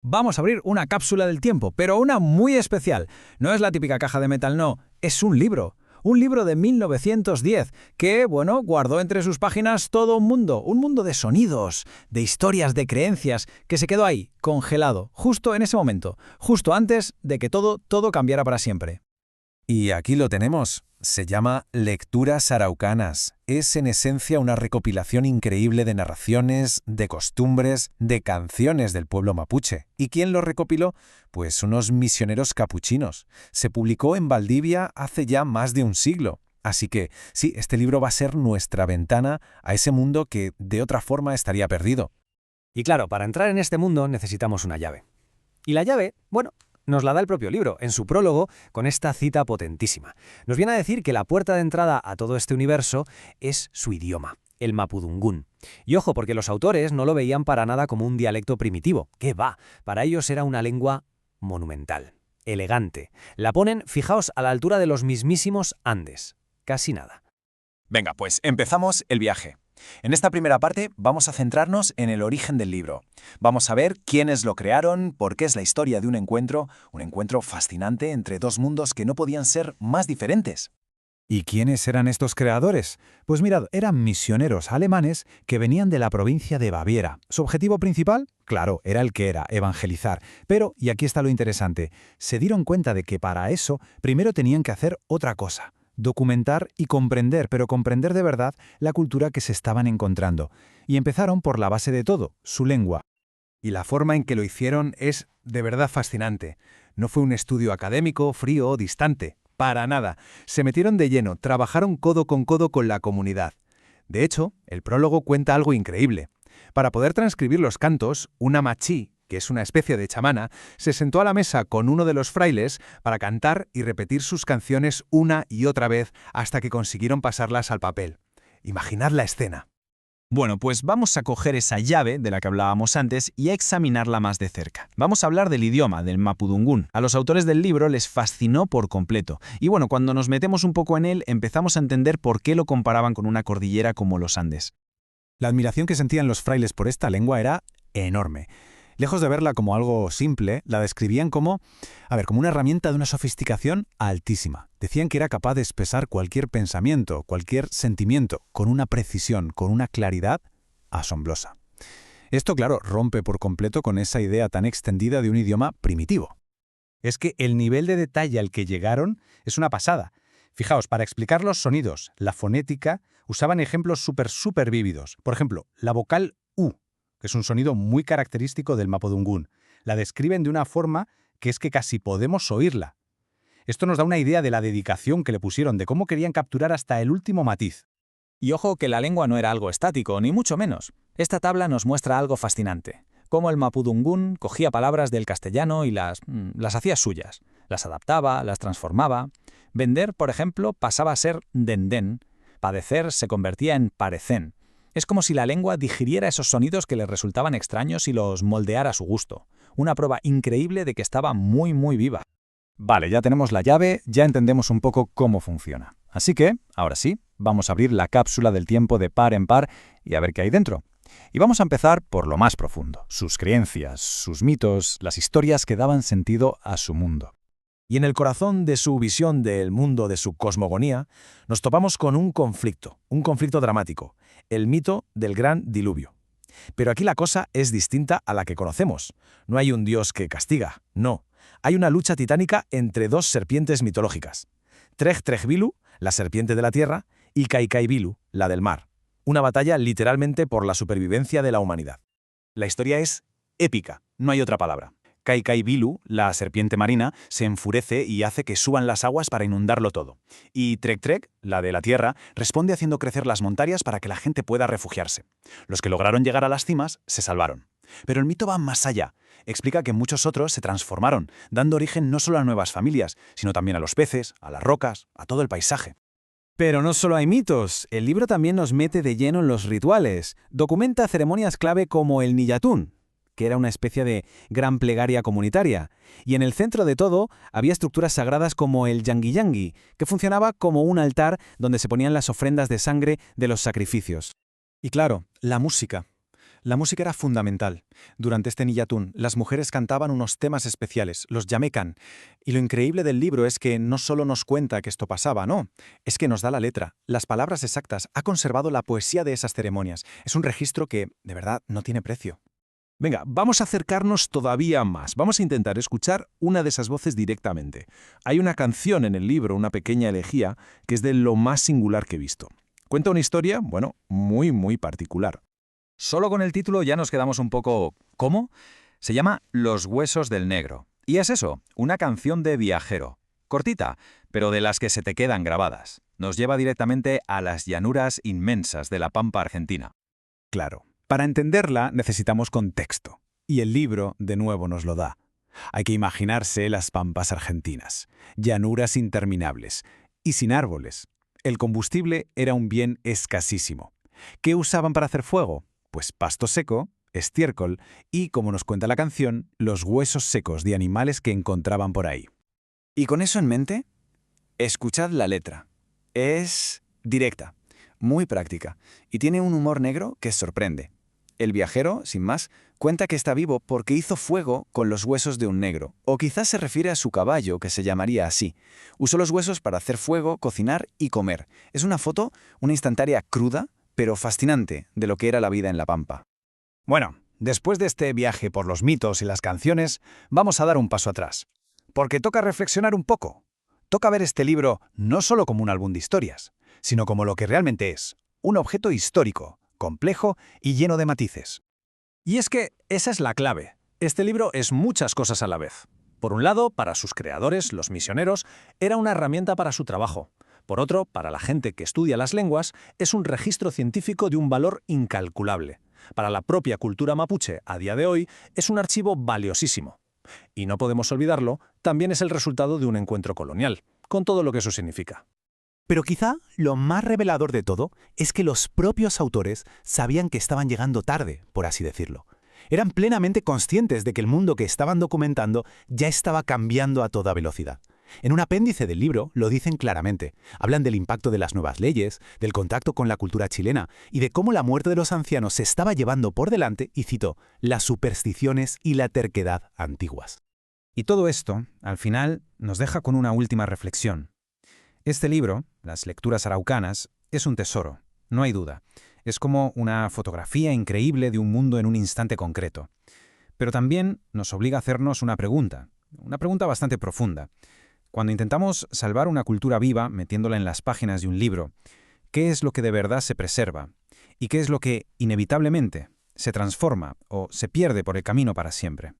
Vamos a abrir una cápsula del tiempo, pero una muy especial. No es la típica caja de metal, no, es un libro. Un libro de 1910 que, bueno, guardó entre sus páginas todo un mundo de sonidos, de historias, de creencias, que se quedó ahí, congelado, justo en ese momento, justo antes de que todo cambiara para siempre. Y aquí lo tenemos. Se llama Lecturas Araucanas. Es en esencia una recopilación increíble de narraciones, de costumbres, de canciones del pueblo mapuche. ¿Y quién lo recopiló? Pues unos misioneros capuchinos. Se publicó en Valdivia hace ya más de un siglo. Así que, sí, este libro va a ser nuestra ventana a ese mundo que de otra forma estaría perdido. Y claro, para entrar en este mundo necesitamos una llave. Y la llave, bueno, nos la da el propio libro, en su prólogo, con esta cita potentísima. Nos viene a decir que la puerta de entrada a todo este universo es su idioma, el mapudungún. Y ojo, porque los autores no lo veían para nada como un dialecto primitivo. ¡Qué va! Para ellos era una lengua monumental, elegante. La ponen, fijaos, a la altura de los mismísimos Andes. Casi nada. Venga, pues empezamos el viaje. En esta primera parte vamos a centrarnos en el origen del libro. Vamos a ver quiénes lo crearon, por qué es la historia de un encuentro fascinante entre dos mundos que no podían ser más diferentes. ¿Y quiénes eran estos creadores? Pues mirad, eran misioneros alemanes que venían de la provincia de Baviera. ¿Su objetivo principal? Claro, era el que era, evangelizar. Pero, y aquí está lo interesante, se dieron cuenta de que para eso primero tenían que hacer otra cosa. Documentar y comprender, pero comprender de verdad la cultura que se estaban encontrando. Y empezaron por la base de todo, su lengua. Y la forma en que lo hicieron es de verdad fascinante. No fue un estudio académico, frío o distante. Para nada. Se metieron de lleno, trabajaron codo con la comunidad. De hecho, el prólogo cuenta algo increíble. Para poder transcribir los cantos, una machí, que es una especie de chamana, se sentó a la mesa con uno de los frailes para cantar y repetir sus canciones una y otra vez hasta que consiguieron pasarlas al papel. Imaginad la escena. Bueno, pues vamos a coger esa llave de la que hablábamos antes y a examinarla más de cerca. Vamos a hablar del idioma, del mapudungún. A los autores del libro les fascinó por completo. Y bueno, cuando nos metemos un poco en él, empezamos a entender por qué lo comparaban con una cordillera como los Andes. La admiración que sentían los frailes por esta lengua era enorme. Lejos de verla como algo simple, la describían como una herramienta de una sofisticación altísima. Decían que era capaz de expresar cualquier pensamiento, cualquier sentimiento, con una precisión, con una claridad asombrosa. Esto, claro, rompe por completo con esa idea tan extendida de un idioma primitivo. Es que el nivel de detalle al que llegaron es una pasada. Fijaos, para explicar los sonidos, la fonética, usaban ejemplos súper vívidos. Por ejemplo, la vocal U, que es un sonido muy característico del mapudungún. La describen de una forma que es que casi podemos oírla. Esto nos da una idea de la dedicación que le pusieron, de cómo querían capturar hasta el último matiz. Y ojo que la lengua no era algo estático, ni mucho menos. Esta tabla nos muestra algo fascinante. Cómo el mapudungún cogía palabras del castellano y las hacía suyas. Las adaptaba, las transformaba. Vender, por ejemplo, pasaba a ser dendén. Padecer se convertía en parecén. Es como si la lengua digiriera esos sonidos que le resultaban extraños y los moldeara a su gusto. Una prueba increíble de que estaba muy viva. Vale, ya tenemos la llave, ya entendemos un poco cómo funciona. Así que, ahora sí, vamos a abrir la cápsula del tiempo de par en par y a ver qué hay dentro. Y vamos a empezar por lo más profundo, sus creencias, sus mitos, las historias que daban sentido a su mundo. Y en el corazón de su visión del mundo, de su cosmogonía, nos topamos con un conflicto dramático, el mito del gran diluvio. Pero aquí la cosa es distinta a la que conocemos. No hay un dios que castiga, no. Hay una lucha titánica entre dos serpientes mitológicas. Treg-Treg-Bilu, la serpiente de la tierra, y Kai-Kai-Bilu, la del mar. Una batalla literalmente por la supervivencia de la humanidad. La historia es épica, no hay otra palabra. Kai-Kai-Bilu, la serpiente marina, se enfurece y hace que suban las aguas para inundarlo todo. Y Treg-Treg, la de la tierra, responde haciendo crecer las montañas para que la gente pueda refugiarse. Los que lograron llegar a las cimas se salvaron. Pero el mito va más allá. Explica que muchos otros se transformaron, dando origen no solo a nuevas familias, sino también a los peces, a las rocas, a todo el paisaje. Pero no solo hay mitos, el libro también nos mete de lleno en los rituales. Documenta ceremonias clave como el Niyatún, que era una especie de gran plegaria comunitaria. Y en el centro de todo había estructuras sagradas como el Yangi-Yangi, que funcionaba como un altar donde se ponían las ofrendas de sangre de los sacrificios. Y claro, la música. La música era fundamental. Durante este Niyatun, las mujeres cantaban unos temas especiales, los yamekan. Y lo increíble del libro es que no solo nos cuenta que esto pasaba, no. Es que nos da la letra, las palabras exactas, ha conservado la poesía de esas ceremonias. Es un registro que, de verdad, no tiene precio. Venga, vamos a acercarnos todavía más. Vamos a intentar escuchar una de esas voces directamente. Hay una canción en el libro, una pequeña elegía, que es de lo más singular que he visto. Cuenta una historia, bueno, muy particular. Solo con el título ya nos quedamos un poco... ¿Cómo? Se llama Los huesos del negro. Y es eso, una canción de viajero. Cortita, pero de las que se te quedan grabadas. Nos lleva directamente a las llanuras inmensas de la pampa argentina. Claro, para entenderla necesitamos contexto. Y el libro, de nuevo, nos lo da. Hay que imaginarse las pampas argentinas, llanuras interminables y sin árboles. El combustible era un bien escasísimo. ¿Qué usaban para hacer fuego? Pues pasto seco, estiércol y, como nos cuenta la canción, los huesos secos de animales que encontraban por ahí. Y con eso en mente, escuchad la letra. Es directa, muy práctica, y tiene un humor negro que sorprende. El viajero, sin más, cuenta que está vivo porque hizo fuego con los huesos de un negro, o quizás se refiere a su caballo, que se llamaría así. Usó los huesos para hacer fuego, cocinar y comer. Es una foto, una instantánea cruda, pero fascinante, de lo que era la vida en la pampa. Bueno, después de este viaje por los mitos y las canciones, vamos a dar un paso atrás. Porque toca reflexionar un poco. Toca ver este libro no solo como un álbum de historias, sino como lo que realmente es, un objeto histórico, complejo y lleno de matices. Y es que esa es la clave. Este libro es muchas cosas a la vez. Por un lado, para sus creadores, los misioneros, era una herramienta para su trabajo. Por otro, para la gente que estudia las lenguas, es un registro científico de un valor incalculable. Para la propia cultura mapuche, a día de hoy, es un archivo valiosísimo. Y no podemos olvidarlo, también es el resultado de un encuentro colonial, con todo lo que eso significa. Pero quizá lo más revelador de todo es que los propios autores sabían que estaban llegando tarde, por así decirlo. Eran plenamente conscientes de que el mundo que estaban documentando ya estaba cambiando a toda velocidad. En un apéndice del libro lo dicen claramente. Hablan del impacto de las nuevas leyes, del contacto con la cultura chilena y de cómo la muerte de los ancianos se estaba llevando por delante, y cito, las supersticiones y la terquedad antiguas. Y todo esto, al final, nos deja con una última reflexión. Este libro, Las lecturas araucanas, es un tesoro, no hay duda. Es como una fotografía increíble de un mundo en un instante concreto. Pero también nos obliga a hacernos una pregunta bastante profunda. Cuando intentamos salvar una cultura viva metiéndola en las páginas de un libro, ¿qué es lo que de verdad se preserva? ¿Y qué es lo que, inevitablemente, se transforma o se pierde por el camino para siempre?